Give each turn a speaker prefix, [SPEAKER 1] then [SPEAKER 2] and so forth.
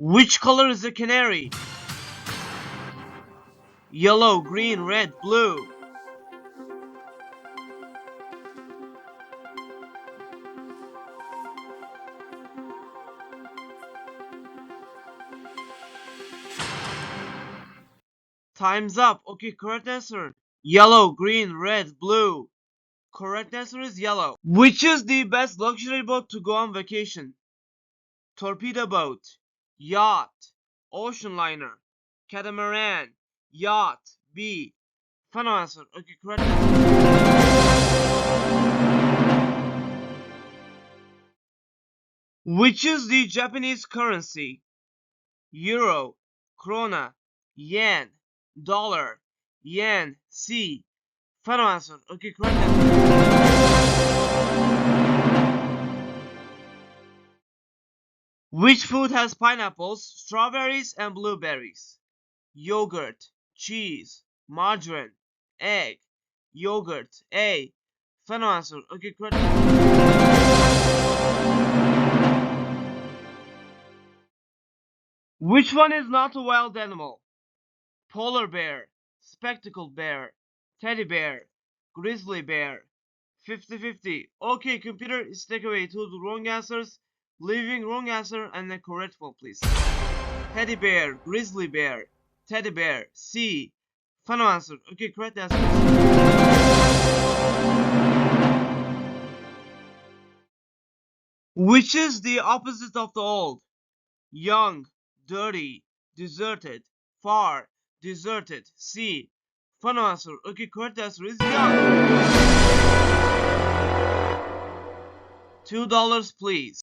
[SPEAKER 1] Which color is a canary? Yellow, green, red, blue. Time's up. Okay, correct answer. Yellow, green, red, blue. Correct answer is yellow. Which is the best luxury boat to go on vacation? Torpedo boat, yacht, ocean liner, catamaran, yacht. B. Final answer. Okay, correct answer. Which is the Japanese currency? Euro, krona, yen, dollar, yen. C. Final answer. Okay, correct answer. Which food has pineapples, strawberries, and blueberries? Yogurt, cheese, margarine, egg. Yogurt. A. Final answer. Okay, correct answer. Which one is not a wild animal? Polar bear, spectacled bear, teddy bear, grizzly bear. 50-50. Okay, computer, is take away two the wrong answers, leaving wrong answer and the correct one, please. Teddy bear, grizzly bear, teddy bear. C. Final answer. Okay, correct answer. Which is the opposite of the old? Young, dirty, deserted, far, deserted. C. Final answer. Okay, correct answer is young. $2, please.